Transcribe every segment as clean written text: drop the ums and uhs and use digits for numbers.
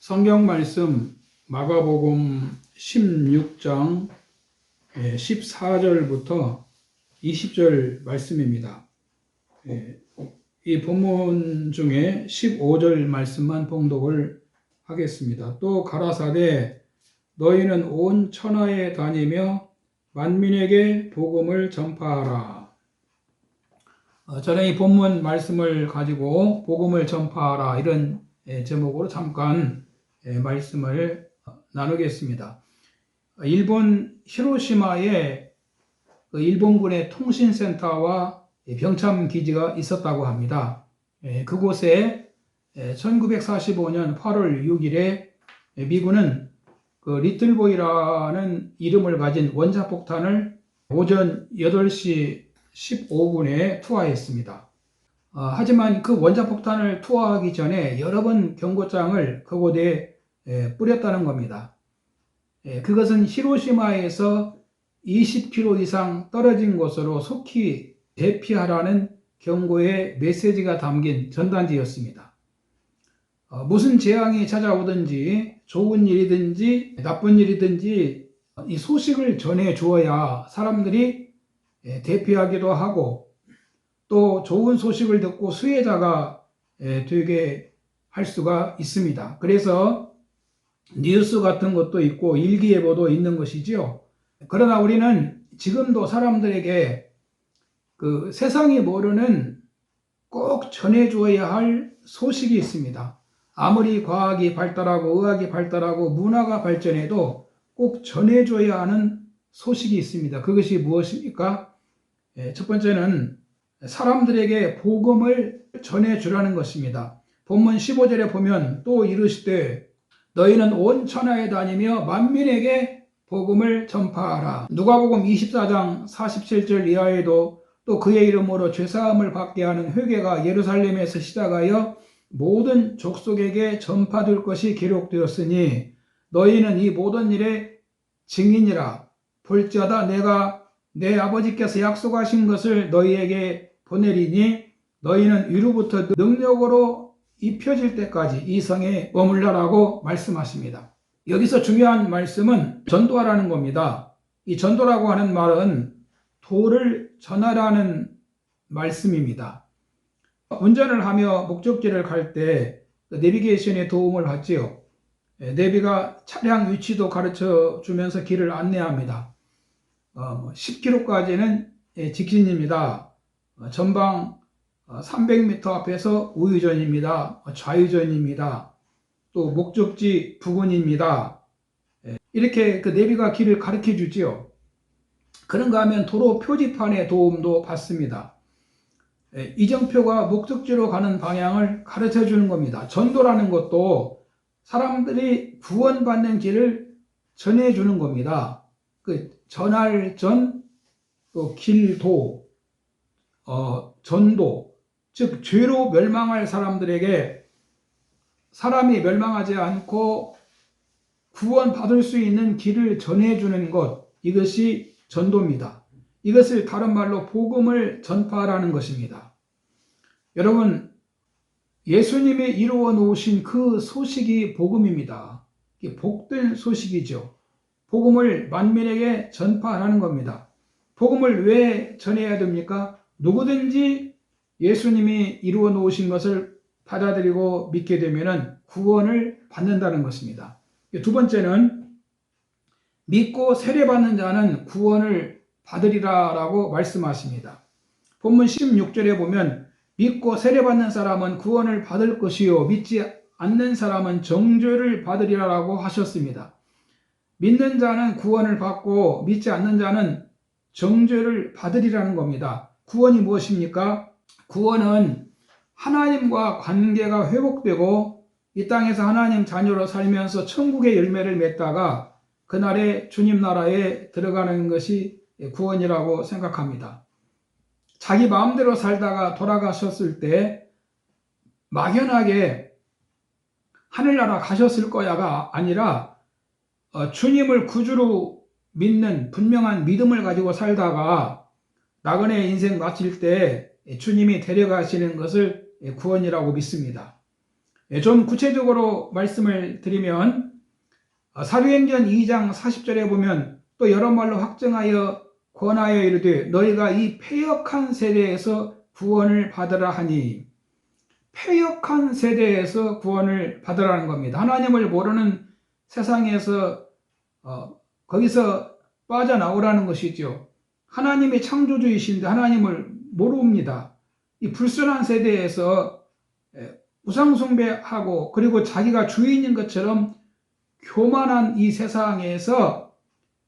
성경 말씀 마가복음 16장 14절부터 20절 말씀입니다. 이 본문 중에 15절 말씀만 봉독을 하겠습니다. 또 가라사대 너희는 온 천하에 다니며 만민에게 복음을 전파하라. 저는 이 본문 말씀을 가지고 복음을 전파하라 이런 제목으로 잠깐 말씀을 나누겠습니다. 일본 히로시마에 일본군의 통신센터와 병참 기지가 있었다고 합니다. 그곳에 1945년 8월 6일에 미군은 리틀보이라는 이름을 가진 원자폭탄을 오전 8시 15분에 투하했습니다. 하지만 그 원자폭탄을 투하하기 전에 여러 번 경고장을 그곳에 뿌렸다는 겁니다. 그것은 히로시마에서 20km 이상 떨어진 곳으로 속히 대피하라는 경고의 메시지가 담긴 전단지였습니다. 무슨 재앙이 찾아오든지 좋은 일이든지 나쁜 일이든지 이 소식을 전해 주어야 사람들이 대피하기도 하고 또 좋은 소식을 듣고 수혜자가 되게 할 수가 있습니다. 그래서 뉴스 같은 것도 있고 일기예보도 있는 것이지요. 그러나 우리는 지금도 사람들에게 그 세상이 모르는 꼭 전해주어야 할 소식이 있습니다. 아무리 과학이 발달하고 의학이 발달하고 문화가 발전해도 꼭 전해줘야 하는 소식이 있습니다. 그것이 무엇입니까? 첫 번째는 사람들에게 복음을 전해주라는 것입니다. 본문 15절에 보면 또 이르시되 너희는 온 천하에 다니며 만민에게 복음을 전파하라. 누가복음 24장 47절 이하에도 또 그의 이름으로 죄사함을 받게 하는 회개가 예루살렘에서 시작하여 모든 족속에게 전파될 것이 기록되었으니 너희는 이 모든 일의 증인이라. 볼지어다 내가 내 아버지께서 약속하신 것을 너희에게 보내리니 너희는 위로부터 능력으로 입혀질 때까지 이 성에 머물라라고 말씀하십니다. 여기서 중요한 말씀은 전도하라는 겁니다. 이 전도라고 하는 말은 도를 전하라는 말씀입니다. 운전을 하며 목적지를 갈 때 내비게이션의 도움을 받지요. 내비가 차량 위치도 가르쳐 주면서 길을 안내합니다. 10km까지는 직진입니다. 전방 300m 앞에서 우회전입니다. 좌회전입니다. 또 목적지 부근입니다. 이렇게 그 내비가 길을 가르쳐 주지요. 그런가 하면 도로 표지판의 도움도 받습니다. 이정표가 목적지로 가는 방향을 가르쳐 주는 겁니다. 전도라는 것도 사람들이 구원받는 길을 전해 주는 겁니다. 전할 전, 또 길도, 전도, 즉 죄로 멸망할 사람들에게 사람이 멸망하지 않고 구원받을 수 있는 길을 전해주는 것, 이것이 전도입니다. 이것을 다른 말로 복음을 전파하라는 것입니다. 여러분, 예수님이 이루어 놓으신 그 소식이 복음입니다. 이게 복된 소식이죠. 복음을 만민에게 전파하라는 겁니다. 복음을 왜 전해야 됩니까? 누구든지 예수님이 이루어 놓으신 것을 받아들이고 믿게 되면 구원을 받는다는 것입니다. 두 번째는 믿고 세례받는 자는 구원을 받으리라 라고 말씀하십니다. 본문 16절에 보면 믿고 세례받는 사람은 구원을 받을 것이요 믿지 않는 사람은 정죄를 받으리라 라고 하셨습니다. 믿는 자는 구원을 받고 믿지 않는 자는 정죄를 받으리라는 겁니다. 구원이 무엇입니까? 구원은 하나님과 관계가 회복되고 이 땅에서 하나님 자녀로 살면서 천국의 열매를 맺다가 그날에 주님 나라에 들어가는 것이 구원이라고 생각합니다. 자기 마음대로 살다가 돌아가셨을 때 막연하게 하늘나라 가셨을 거야가 아니라 주님을 구주로 믿는 분명한 믿음을 가지고 살다가 나그네 인생 마칠 때 주님이 데려가시는 것을 구원이라고 믿습니다. 좀 구체적으로 말씀을 드리면 사도행전 2장 40절에 보면 또 여러 말로 확증하여 권하여 이르되 너희가 이 패역한 세대에서 구원을 받으라 하니, 패역한 세대에서 구원을 받으라는 겁니다. 하나님을 모르는 세상에서 거기서 빠져나오라는 것이죠. 하나님이 창조주이신데 하나님을 모릅니다. 이 불순한 세대에서 우상숭배하고 그리고 자기가 주인인 것처럼 교만한 이 세상에서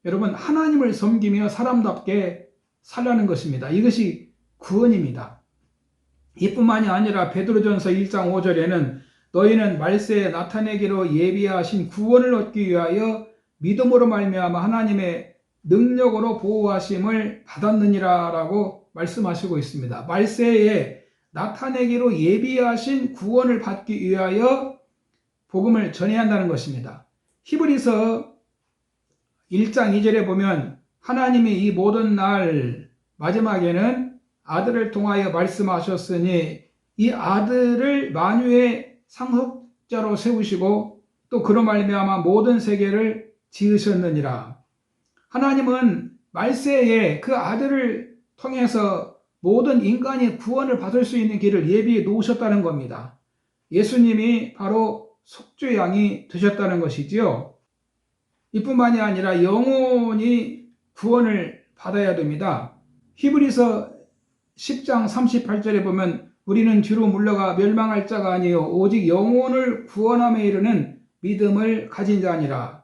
여러분 하나님을 섬기며 사람답게 살라는 것입니다. 이것이 구원입니다. 이뿐만이 아니라 베드로전서 1장 5절에는 너희는 말세에 나타내기로 예비하신 구원을 얻기 위하여 믿음으로 말미암아 하나님의 능력으로 보호하심을 받았느니라 라고 말씀하시고 있습니다. 말세에 나타내기로 예비하신 구원을 받기 위하여 복음을 전해야 한다는 것입니다. 히브리서 1장 2절에 보면 하나님이 이 모든 날 마지막에는 아들을 통하여 말씀하셨으니 이 아들을 만유의 상속자로 세우시고 또 그로 말미암아 모든 세계를 지으셨느니라. 하나님은 말세에 그 아들을 통해서 모든 인간이 구원을 받을 수 있는 길을 예비해 놓으셨다는 겁니다. 예수님이 바로 속죄양이 되셨다는 것이지요. 이뿐만이 아니라 영혼이 구원을 받아야 됩니다. 히브리서 10장 38절에 보면 우리는 뒤로 물러가 멸망할 자가 아니요 오직 영혼을 구원함에 이르는 믿음을 가진 자니라.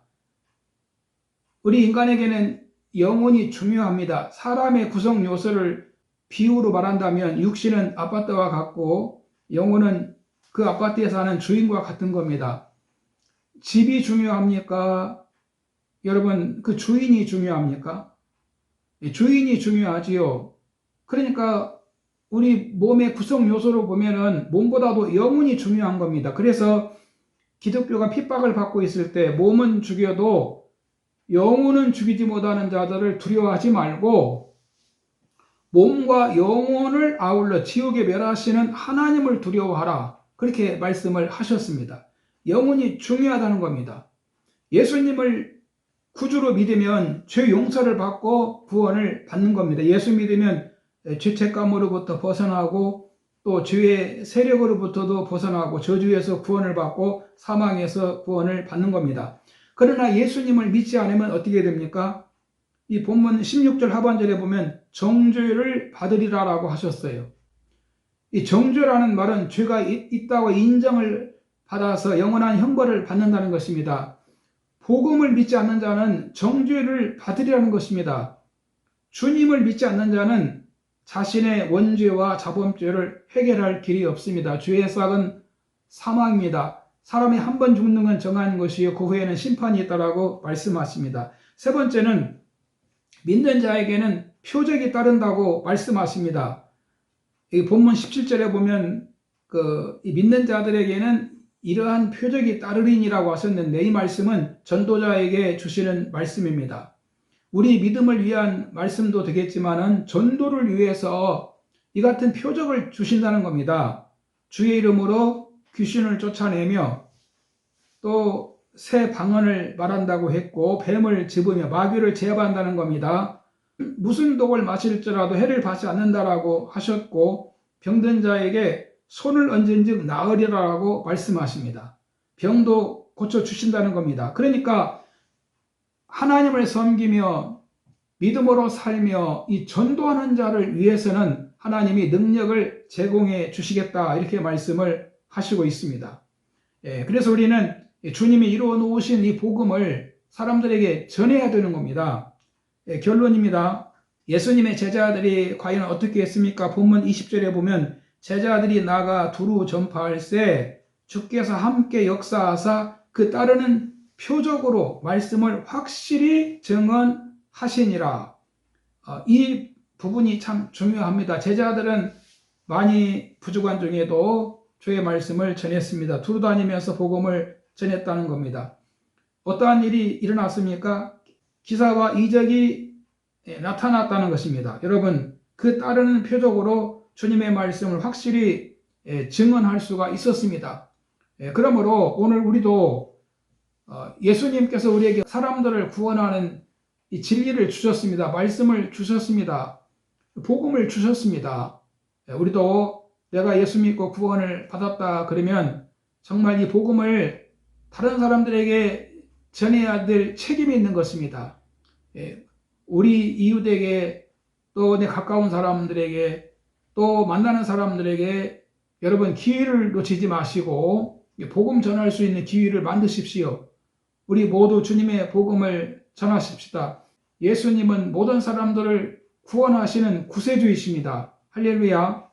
우리 인간에게는 영혼이 중요합니다. 사람의 구성 요소를 비유로 말한다면 육신은 아파트와 같고 영혼은 그 아파트에 사는 주인과 같은 겁니다. 집이 중요합니까? 여러분, 그 주인이 중요합니까? 주인이 중요하지요. 그러니까 우리 몸의 구성 요소로 보면은 몸보다도 영혼이 중요한 겁니다. 그래서 기독교가 핍박을 받고 있을 때 몸은 죽여도 영혼은 죽이지 못하는 자들을 두려워하지 말고 몸과 영혼을 아울러 지옥에 멸하시는 하나님을 두려워하라. 그렇게 말씀을 하셨습니다. 영혼이 중요하다는 겁니다. 예수님을 구주로 믿으면 죄 용서를 받고 구원을 받는 겁니다. 예수 믿으면 죄책감으로부터 벗어나고 또 죄의 세력으로부터도 벗어나고 저주에서 구원을 받고 사망에서 구원을 받는 겁니다. 그러나 예수님을 믿지 않으면 어떻게 됩니까? 이 본문 16절 하반절에 보면 정죄를 받으리라라고 하셨어요. 이 정죄라는 말은 죄가 있다고 인정을 받아서 영원한 형벌을 받는다는 것입니다. 복음을 믿지 않는 자는 정죄를 받으리라는 것입니다. 주님을 믿지 않는 자는 자신의 원죄와 자범죄를 해결할 길이 없습니다. 죄의 싹은 사망입니다. 사람이 한 번 죽는 건 정한 것이요 그 후에는 심판이 있다라고 말씀하십니다. 세 번째는 믿는 자에게는 표적이 따른다고 말씀하십니다. 이 본문 17절에 보면 이 믿는 자들에게는 이러한 표적이 따르리니라고 하셨는데 이 말씀은 전도자에게 주시는 말씀입니다. 우리 믿음을 위한 말씀도 되겠지만은 전도를 위해서 이 같은 표적을 주신다는 겁니다. 주의 이름으로 귀신을 쫓아내며 또 새 방언을 말한다고 했고 뱀을 집으며 마귀를 제압한다는 겁니다. 무슨 독을 마실지라도 해를 받지 않는다라고 하셨고 병든 자에게 손을 얹은 즉 나으리라고 말씀하십니다. 병도 고쳐주신다는 겁니다. 그러니까 하나님을 섬기며 믿음으로 살며 이 전도하는 자를 위해서는 하나님이 능력을 제공해 주시겠다 이렇게 말씀을 하시고 있습니다. 그래서 우리는 주님이 이루어 놓으신 이 복음을 사람들에게 전해야 되는 겁니다. 결론입니다. 예수님의 제자들이 과연 어떻게 했습니까? 본문 20절에 보면 제자들이 나가 두루 전파할세 주께서 함께 역사하사 그 따르는 표적으로 말씀을 확실히 증언하시니라. 이 부분이 참 중요합니다. 제자들은 많이 부족한 중에도 주의 말씀을 전했습니다. 두루 다니면서 복음을 전했다는 겁니다. 어떠한 일이 일어났습니까? 기사와 이적이 나타났다는 것입니다. 여러분, 그 따르는 표적으로 주님의 말씀을 확실히 증언할 수가 있었습니다. 그러므로 오늘 우리도 예수님께서 우리에게 사람들을 구원하는 이 진리를 주셨습니다. 말씀을 주셨습니다. 복음을 주셨습니다. 우리도 내가 예수 믿고 구원을 받았다 그러면 정말 이 복음을 다른 사람들에게 전해야 될 책임이 있는 것입니다. 우리 이웃에게 또 내 가까운 사람들에게 또 만나는 사람들에게 여러분 기회를 놓치지 마시고 복음 전할 수 있는 기회를 만드십시오. 우리 모두 주님의 복음을 전하십시다. 예수님은 모든 사람들을 구원하시는 구세주이십니다. 할렐루야.